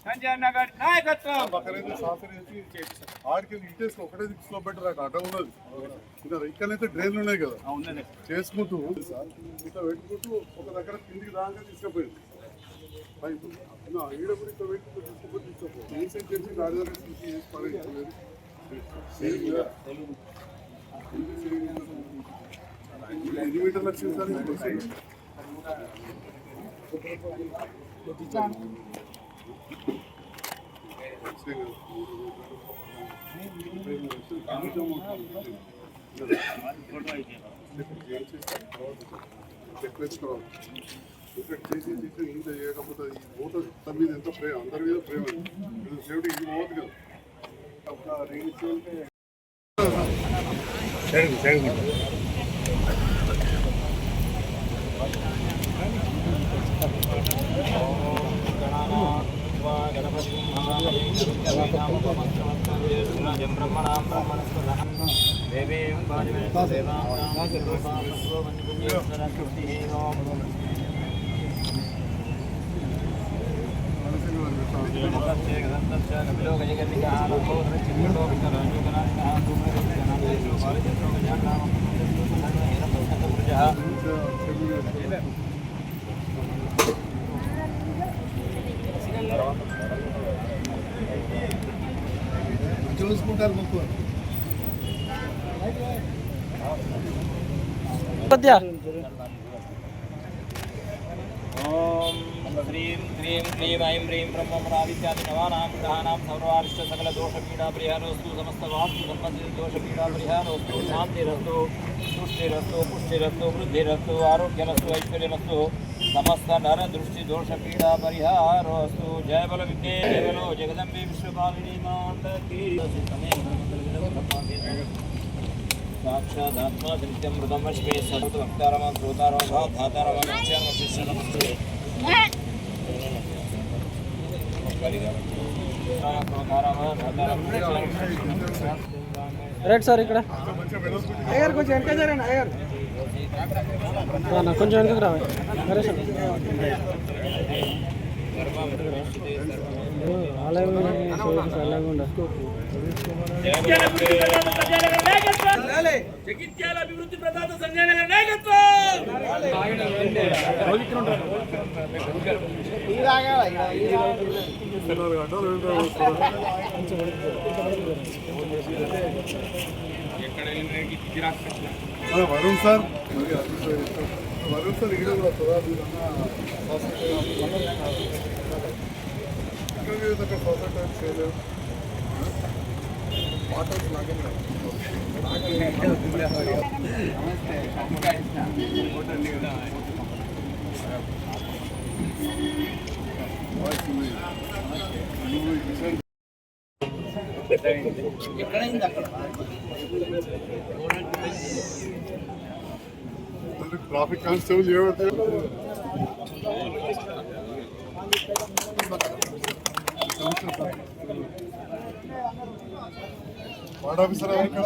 సంజయనగర్ నాయకత్వం ఆడికి ఇంటేసి ఒకటే దిక్కులో బెటర్ అట ఉన్నది ఇక్కడైతే డ్రైన్లు ఉన్నాయి కదా చేసుకుంటూ ఇట్లా పెట్టుకుంటూ ఒక దగ్గర కిందికి దాకా తీసుకుపోయింది ఈడ కూడా ఇక్కడ పెట్టుకుంటూ తీసుకుపోయి చేసి గాడి దగ్గర చేసి పడేది ఎన్ని మీటర్లు వచ్చింది సార్ ఇక్కడ చేసి ఇంత చేయకపోతే ఇది పోతుంది తన మీద ఎంతో ప్రేమ అందరి మీద ప్రేమ సేఫ్టీ ఇది పోదు కదా ఒక రేంజ్ చూసుకుంటారు ముక్కు ఓం శ్రీం క్రీం క్లీం ఐం హ్రీం బ్రహ్మమరాదిత్యాది నవానాం గ్రహాణాం సర్వారిష్ట సకల దోష పీడా పరిహారోస్తు సమస్త వాస్తు సంబంధిత దోష పీడా పరిహారోస్తు శాంతిరస్తు సృష్టిరస్తు పుష్టిరస్తు వృద్ధిరస్తు ఆరోగ్యరస్తు ఐశ్వర్యరస్తు సమస్త నర దృష్టి దోష పీడా పరిహారోస్తు జయ బల విఘ్నేశ్వరో జగదంబే విశ్వపాలిని మాతకి సాక్షాదాత్మా సత్యం మృతమశ్మే సర్వక్తారమ శ్రోతారమ ధాతారమ నమస్తే రైట్ సార్ ఇక్కడ అయ్యారు కొంచెం వెనక జరగండి అయ్యారు కొంచెం వెనకకు రావాలి సరే సార్ జగిత్యాల అభివృద్ధి ప్రదాత సంజయనగర్ నాయకత్వం వరుణ్ సార్ వరుణ్ సార్ ఇక్కడ కూడా చేయలేదు వాటర్ ట్రాఫిక్ కానిస్టేబుల్ చేయబడితే వార్డ్ ఆఫీసర్ ఇక్కడ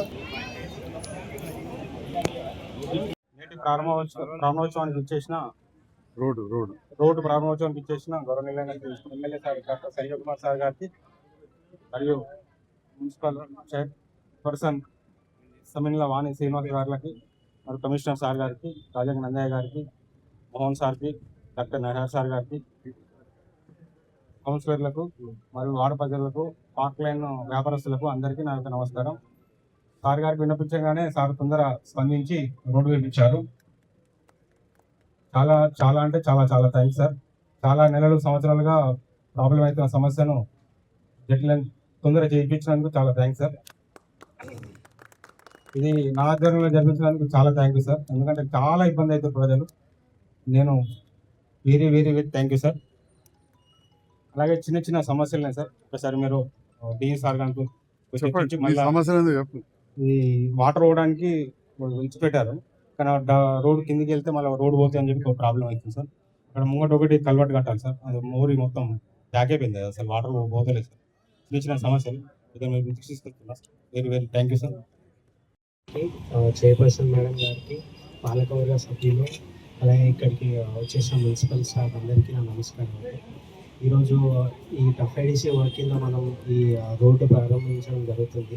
నేటి ప్రారంభోత్సవానికి ఇచ్చేసిన రోడ్డు ప్రారంభోత్సవానికి ఇచ్చేసిన గౌరవనీయులైన MLA sir doctor Sanjay Kumar sir గారికి మరియు మున్సిపల్ చైర్పర్సన్ సమిన్ల వాణి శ్రీనివాస్ గారికి మరియు కమిషనర్ సార్ గారికి రాజంగ నందయ్య గారికి మోహన్ సార్కి డాక్టర్ నరహర్ సార్ గారికి కౌన్సిలర్లకు మరియు వార్డు ప్రజలకు పార్క్ లైన్ వ్యాపారస్తులకు అందరికీ నా యొక్క నమస్కారం. సార్ గారికి విన్నపించగానే సార్ తొందర స్పందించి రోడ్డు వేయించారు. చాలా చాలా అంటే చాలా చాలా థ్యాంక్స్ సార్. చాలా నెలలు సంవత్సరాలుగా ప్రాబ్లం అవుతున్న సమస్యను తొందర చేయించినందుకు చాలా థ్యాంక్స్ సార్. ఇది నా ఆధ్వర్యంలో జరిపించడానికి చాలా థ్యాంక్ యూ సార్. ఎందుకంటే చాలా ఇబ్బంది అవుతారు ప్రజలు. నేను very very very thank you sir. అలాగే చిన్న చిన్న సమస్యలు ఉన్నాయి సార్. ఒకసారి మీరు డిఈ సార్ గారికి చెప్పండి, మీ మళ్ళీ సమస్య ఏందో చెప్పు. ఈ వాటర్ పోవడానికి ఉంచి పెట్టారు, కానీ రోడ్ కిందికి వెళ్తే మళ్ళీ రోడ్ పోతే అని చెప్పి ఒక ప్రాబ్లం అవుతుంది సార్. అక్కడ ముంగట ఒకటి కల్వర్ట్ కట్టాలి సార్, అది మోరి మొత్తం బ్యాక్ అయిపోయింది కదా సార్, వాటర్ పోతలేదు సార్. చిన్న చిన్న సమస్యలు ఇదే మీరు దృష్టికి తీసుకెళ్తున్నా. Very very thank you sir. Chairperson madam గారికి, పాలకవర్గ సభ్యులు, అలాగే ఇక్కడికి వచ్చేసిన మున్సిపల్ స్టాఫ్ అందరికీ నా నమస్కారం. ఈరోజు ఈ టఫ్ఐడిసి వర్క్ కింద మనం ఈ రోడ్డు ప్రారంభించడం జరుగుతుంది.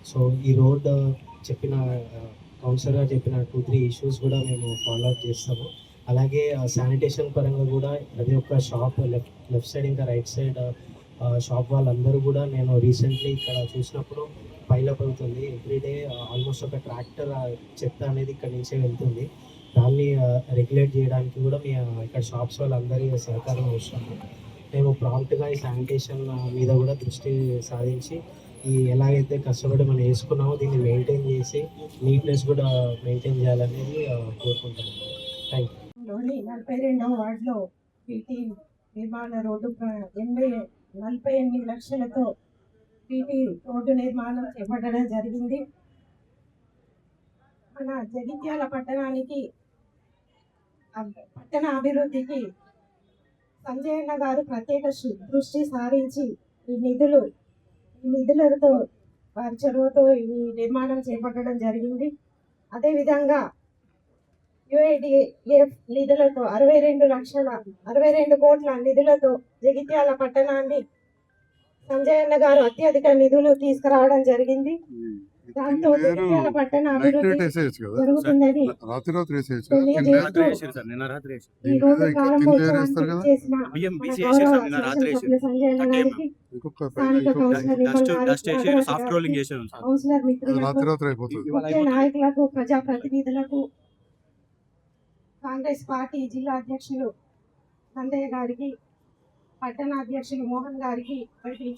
సో ఈ రోడ్ చెప్పిన కౌన్సిలర్ గారు చెప్పిన 2-3 ఇష్యూస్ కూడా మేము ఫాలో అప్ చేస్తాము. అలాగే శానిటేషన్ పరంగా కూడా ప్రతి ఒక్క షాప్ లెఫ్ట్ సైడ్ ఇంకా రైట్ సైడ్ షాప్ వాళ్ళందరూ కూడా నేను రీసెంట్లీ ఇక్కడ చూసినప్పుడు పైలప్ అవుతుంది. ఎవ్రీడే ఆల్మోస్ట్ ఒక ట్రాక్టర్ చెత్త అనేది ఇక్కడ నుంచే వెళ్తుంది. దాన్ని రెగ్యులేట్ చేయడానికి కూడా మీ ఇక్కడ షాప్స్ వాళ్ళందరి సహకారం అవసరం. మేము ప్రాంప్ట్గా ఈ శానిటేషన్ మీద కూడా దృష్టి సాధించి ఈ ఎలాగైతే కష్టపడి మనం వేసుకున్నామో దీన్ని మెయింటైన్ చేసి నీట్నెస్ కూడా మెయింటైన్ చేయాలనేది కోరుకుంటున్నాను. Thank you. 42వ వార్డులో పీటీ నిర్మాణ రోడ్డు 48 లక్షలతో పీటీ రోడ్డు నిర్మాణం చేపట్టడం జరిగింది. మన జగిత్యాల పట్టణానికి పట్టణ అభివృద్ధికి సంజయన్న గారు ప్రత్యేక దృష్టి సారించి ఈ నిధులతో వారి చొరవతో ఈ నిర్మాణం చేపట్టడం జరిగింది. అదేవిధంగా UIDF నిధులతో 62 కోట్ల నిధులతో జగిత్యాల పట్టణాన్ని సంజయన్న గారు అత్యధిక నిధులు తీసుకురావడం జరిగింది. దాంతో జగిత్యాల పట్టణ అభివృద్ధి జరుగుతుందని ఈ రోజు ప్రారంభోత్సవానికి చేసిన సంజయన్న గారికి, స్థానిక కౌన్సిలర్ మిత్రులకు, ముఖ్య నాయకులకు, ప్రజాప్రతినిధులకు, కాంగ్రెస్ పార్టీ జిల్లా అధ్యక్షులు సందయ్య గారికి, పట్టణ అధ్యక్షులు మోహన్ గారికి,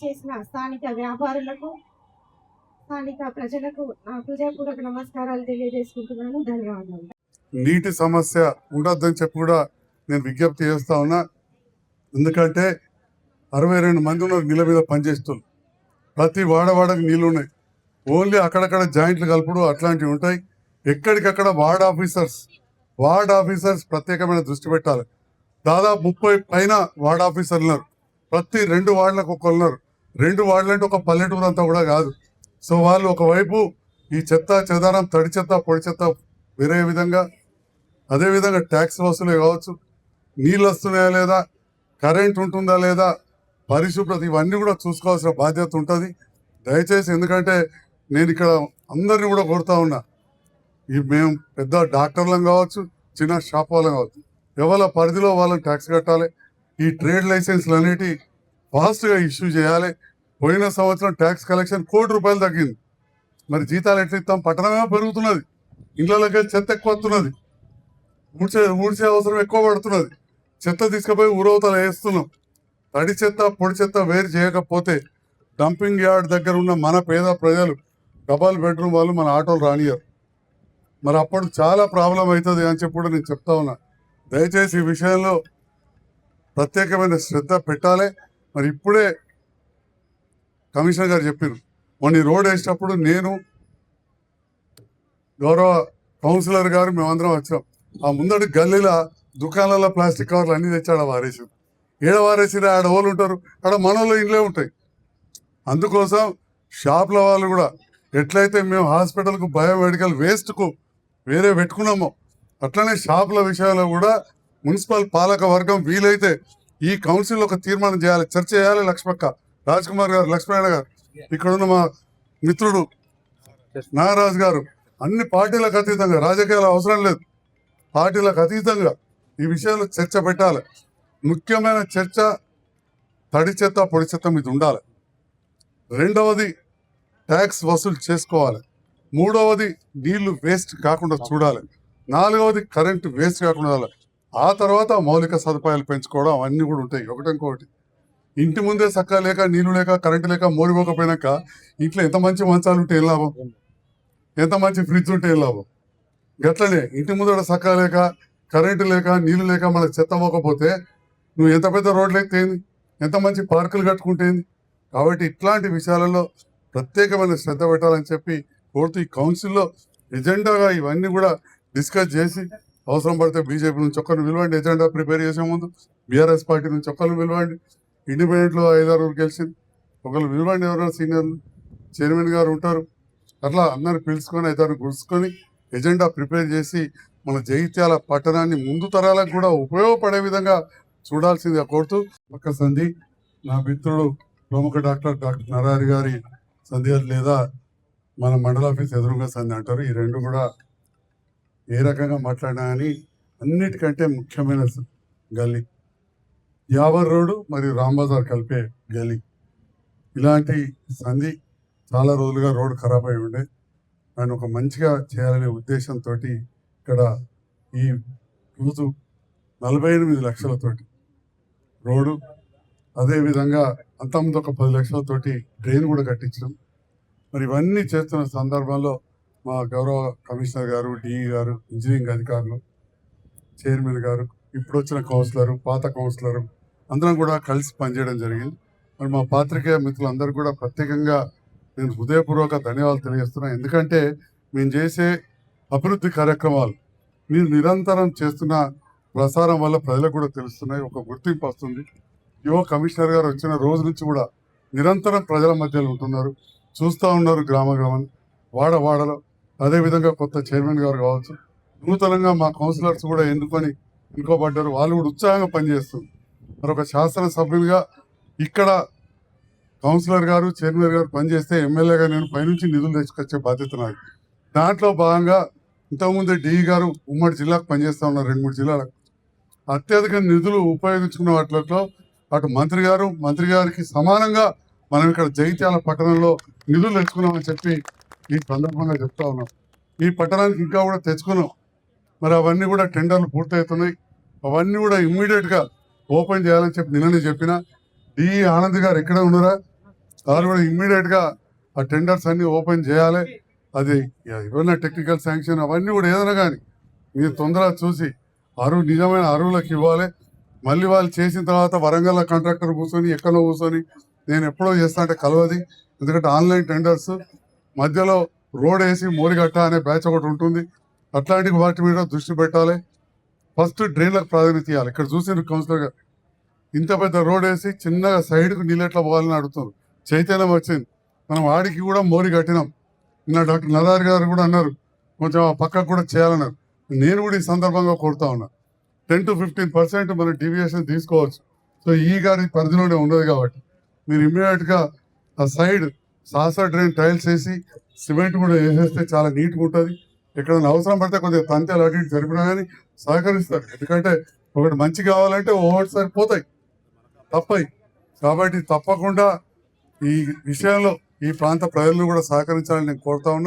చేసిన స్థానిక వ్యాపారులకు, స్థానిక ప్రజలకు నా హృదయపూర్వక నమస్కారాలు తెలియజేసుకుంటున్నాను. ధన్యవాదాలు. నీటి సమస్య ఉండొద్దని చెప్పి కూడా నేను విజ్ఞప్తి చేస్తా ఉన్నా. ఎందుకంటే 62 మంది ఉన్నారు నీళ్ళ మీద పనిచేస్తున్నారు. ప్రతి వాడవాడకి నీళ్ళు ఉన్నాయి. ఓన్లీ అక్కడక్కడ జాయింట్లు కలుపుడు అట్లాంటివి ఉంటాయి. ఎక్కడికక్కడ వార్డ్ ఆఫీసర్స్ ప్రత్యేకమైన దృష్టి పెట్టాలి. దాదాపు 30 పైన వార్డ్ ఆఫీసర్లు ఉన్నారు. ప్రతి 2 వార్డులకు ఒకరున్నారు. 2 వార్డులు అంటే ఒక పల్లెటూరు అంతా కూడా కాదు. సో వాళ్ళు ఒకవైపు ఈ చెత్త చెదారం, తడి చెత్త, పొడి చెత్త వేరే విధంగా, అదేవిధంగా ట్యాక్స్ వసూలే కావచ్చు, నీళ్ళు వస్తున్నాయా లేదా, కరెంట్ ఉంటుందా లేదా, పరిశుభ్రత, ఇవన్నీ కూడా చూసుకోవాల్సిన బాధ్యత ఉంటుంది. దయచేసి, ఎందుకంటే నేను ఇక్కడ అందరినీ కూడా కోరుతా ఉన్నా, మేము పెద్ద డాక్టర్లం కావచ్చు, చిన్న షాప్ వాళ్ళం కావచ్చు, ఎవరి పరిధిలో వాళ్ళని ట్యాక్స్ కట్టాలి. ఈ ట్రేడ్ లైసెన్స్లు అనేటివి ఫాస్ట్గా ఇష్యూ చేయాలి. పోయిన సంవత్సరం ట్యాక్స్ కలెక్షన్ ₹1 కోటి తగ్గింది. మరి జీతాలు ఎట్లా ఇస్తాం? పట్టణమేమో పెరుగుతున్నది, ఇళ్ళకి చెత్త ఎక్కువ వస్తున్నది, ఊడ్చే అవసరం ఎక్కువ పడుతున్నది. చెత్త తీసుకుపోయి ఊరవతల వేస్తున్నాం. తడి చెత్త, పొడి చెత్త వేరు చేయకపోతే డంపింగ్ యార్డ్ దగ్గర ఉన్న మన పేద ప్రజలు, డబల్ బెడ్రూమ్ వాళ్ళు మన ఆటోలు రానియరు. మరి అప్పుడు చాలా ప్రాబ్లం అవుతుంది అని చెప్పి కూడా నేను చెప్తా ఉన్నా. దయచేసి ఈ విషయంలో ప్రత్యేకమైన శ్రద్ధ పెట్టాలి. మరి ఇప్పుడే కమిషనర్ గారు చెప్పారు, మొన్న ఈ రోడ్ వేసేటప్పుడు నేను, గౌరవ కౌన్సిలర్ గారు, మేమందరం వచ్చాం. ఆ ముందటి గల్లీల దుకాణాల ప్లాస్టిక్ కవర్లు అన్నీ తెచ్చాడు వారేసారు. వారేసినా ఆడ వాళ్ళు ఉంటారు, ఆడ మనోళ్ళు ఇండ్లే ఉంటాయి. అందుకోసం షాప్ల వాళ్ళు కూడా ఎట్లయితే మేము హాస్పిటల్కు బయోమెడికల్ వేస్ట్కు వేరే పెట్టుకున్నామో, అట్లనే షాపుల విషయంలో కూడా మున్సిపల్ పాలక వర్గం వీలైతే ఈ కౌన్సిల్ ఒక తీర్మానం చేయాలి, చర్చ చేయాలి. రాజ్కుమార్ గారు, లక్ష్మణ గారు, ఇక్కడున్న మా మిత్రుడు నాగరాజు గారు, అన్ని పార్టీలకు అతీతంగా, రాజకీయాలు అవసరం లేదు, పార్టీలకు అతీతంగా ఈ విషయంలో చర్చ పెట్టాలి. ముఖ్యమైన చర్చ తడి చెత్త, పొడి చెత్త మీద ఉండాలి. రెండవది ట్యాక్స్ వసూలు చేసుకోవాలి. మూడవది నీళ్లు వేస్ట్ కాకుండా చూడాలి. నాలుగవది కరెంటు వేస్ట్ కాకుండా ఉండాలి. ఆ తర్వాత మౌలిక సదుపాయాలు పెంచుకోవడం అవన్నీ కూడా ఉంటాయి. ఒకటి ఇంటి ముందే చక్కగా లేక, నీళ్లు లేక, కరెంటు లేక, మోరిపోకపోయినాక ఇంట్లో ఎంత మంచి మంచాలు ఉంటే ఏం లాభం? ఎంత మంచి ఫ్రిడ్జ్ ఉంటే ఏం లాభం. గట్లనే ఇంటి ముందర సక్క లేక కరెంటు లేక నీళ్లు లేక మనకు చెత్త పోకపోతే నువ్వు ఎంత పెద్ద రోడ్లు ఎక్కితేంది, ఎంత మంచి పార్కులు కట్టుకుంటేంది. కాబట్టి ఇట్లాంటి విషయాలలో ప్రత్యేకమైన శ్రద్ధ పెట్టాలని చెప్పి కోరుతూ ఈ కౌన్సిల్లో ఎజెండాగా ఇవన్నీ కూడా డిస్కస్ చేసి అవసరం పడితే బీజేపీ నుంచి ఒక్కరిని పిలవండి, ఎజెండా ప్రిపేర్ చేసే ముందు బీఆర్ఎస్ పార్టీ నుంచి ఒక్కరిని పిలవండి, ఇండిపెండెంట్లో 5-6 గెలిచింది ఒకళ్ళు పిలవండి, ఎవరైనా సీనియర్లు చైర్మన్ గారు ఉంటారు, అట్లా అందరిని పిలుచుకొని 5-6 గుడుచుకొని ఎజెండా ప్రిపేర్ చేసి మన జగిత్యాల పట్టణాన్ని ముందు తరాలకు కూడా ఉపయోగపడే విధంగా చూడాల్సిందిగా కోరుతూ పక్క సంధి నా మిత్రుడు ప్రముఖ డాక్టర్ నరహరి గారి సంధి లేదా మన మండల ఆఫీస్ ఎదురుగా సంధి అంటారు. ఈ రెండు కూడా ఏ రకంగా మాట్లాడినా కానీ అన్నిటికంటే ముఖ్యమైన గల్లీ యావర్ రోడ్డు మరియు రామ్ బజార్ కలిపే గల్లీ. ఇలాంటి సంధి చాలా రోజులుగా రోడ్డు ఖరాబ్ అయి ఉండే, ఆయన ఒక మంచిగా చేయాలనే ఉద్దేశంతో ఇక్కడ ఈ రోజు 48 లక్షలతోటి రోడ్డు, అదేవిధంగా అంతకుముందు ఒక 10 లక్షలతోటి డ్రైన్ కూడా కట్టించడం. మరి ఇవన్నీ చేస్తున్న సందర్భంలో మా గౌరవ కమిషనర్ గారు, డిఈ గారు, ఇంజనీరింగ్ అధికారులు, చైర్మన్ గారు, ఇప్పుడు వచ్చిన కౌన్సిలరు, పాత కౌన్సిలరు అందరం కూడా కలిసి పనిచేయడం జరిగింది. మరి మా పాత్రికేయ మిత్రులందరూ కూడా ప్రత్యేకంగా నేను హృదయపూర్వక ధన్యవాదాలు తెలియజేస్తున్నాను. ఎందుకంటే మేము చేసే అభివృద్ధి కార్యక్రమాలు మీరు నిరంతరం చేస్తున్న ప్రసారం వల్ల ప్రజలకు కూడా తెలుస్తున్నాయి, ఒక గుర్తింపు వస్తుంది. యువ కమిషనర్ గారు వచ్చిన రోజు నుంచి కూడా నిరంతరం ప్రజల మధ్యలో ఉంటున్నారు, చూస్తూ ఉన్నారు గ్రామం వాడలో. అదేవిధంగా కొత్త చైర్మన్ గారు కావచ్చు, నూతనంగా మా కౌన్సిలర్స్ కూడా ఎన్నుకోబడ్డారు, వాళ్ళు కూడా ఉత్సాహంగా పనిచేస్తుంది. మరి ఒక శాసనసభ్యులుగా ఇక్కడ కౌన్సిలర్ గారు, చైర్మన్ గారు పనిచేస్తే ఎమ్మెల్యేగా నేను పైనుంచి నిధులు తెచ్చుకొచ్చే బాధ్యత నాది. దాంట్లో భాగంగా ఇంతకుముందే డిఈ గారు ఉమ్మడి జిల్లాకు పనిచేస్తూ ఉన్నారు, 2-3 జిల్లాలకు. అత్యధిక నిధులు ఉపయోగించుకున్న వాటిలో అటు మంత్రి గారికి సమానంగా మనం ఇక్కడ జగిత్యాల పట్టణంలో నిధులు తెచ్చుకున్నామని చెప్పి ఈ సందర్భంగా చెప్తా ఉన్నాం. ఈ పట్టణానికి ఇంకా కూడా తెచ్చుకున్నాం. మరి అవన్నీ కూడా టెండర్లు పూర్తవుతున్నాయి, అవన్నీ కూడా ఇమ్మీడియట్గా ఓపెన్ చేయాలని చెప్పి నిన్ననే చెప్పిన. డిఈ ఆనంద్ గారు ఎక్కడ ఉన్నారా, వారు కూడా ఇమ్మీడియట్గా ఆ టెండర్స్ అన్ని ఓపెన్ చేయాలి. అది ఏమైనా టెక్నికల్ శాంక్షన్ అవన్నీ కూడా ఏదైనా కానీ మీరు తొందరగా చూసి నిజమైన అరువులకు ఇవ్వాలి. మళ్ళీ వాళ్ళు చేసిన తర్వాత వరంగల్ కాంట్రాక్టర్ కూర్చొని ఎక్కడో కూర్చొని నేను ఎప్పుడో చేస్తా అంటే కలవది. ఎందుకంటే ఆన్లైన్ టెండర్స్ మధ్యలో రోడ్ వేసి మోరిగట్ట అనే బ్యాచ్ ఒకటి ఉంటుంది, అట్లాంటి వాటి మీద దృష్టి పెట్టాలి. ఫస్ట్ డ్రైన్లకు ప్రాధాన్యత ఇవ్వాలి. ఇక్కడ చూసిన కౌన్సిలర్ గారు ఇంత పెద్ద రోడ్ వేసి చిన్నగా సైడ్కు నీళ్ళెట్లా పోవాలని అడుగుతున్నారు, చైతన్యం వచ్చింది. మనం వాడికి కూడా మోరి కట్టినాం. నిన్న డాక్టర్ నరహరి గారు కూడా అన్నారు కొంచెం ఆ పక్కకు కూడా చేయాలన్నారు. నేను కూడా ఈ సందర్భంగా కోరుతా ఉన్నా 10 to 15% మనం డీవియేషన్ తీసుకోవచ్చు. సో ఈ గారి పరిధిలోనే ఉన్నది కాబట్టి మీరు ఇమ్మీడియట్గా ఆ సైడ్ సాసా డ్రైన్ టైల్స్ వేసి సిమెంట్ కూడా వేసేస్తే చాలా నీట్గా ఉంటుంది. ఎక్కడైనా అవసరం పడితే కొద్దిగా తంతెలు అటు ఇటు జరిపినా కానీ సహకరిస్తారు. ఎందుకంటే ఒకటి మంచి కావాలంటే ఒకటిసారి పోతాయి, తప్పయి. కాబట్టి తప్పకుండా ఈ విషయంలో ఈ ప్రాంత ప్రజలను కూడా సహకరించాలని నేను కోరుతా ఉన్నా.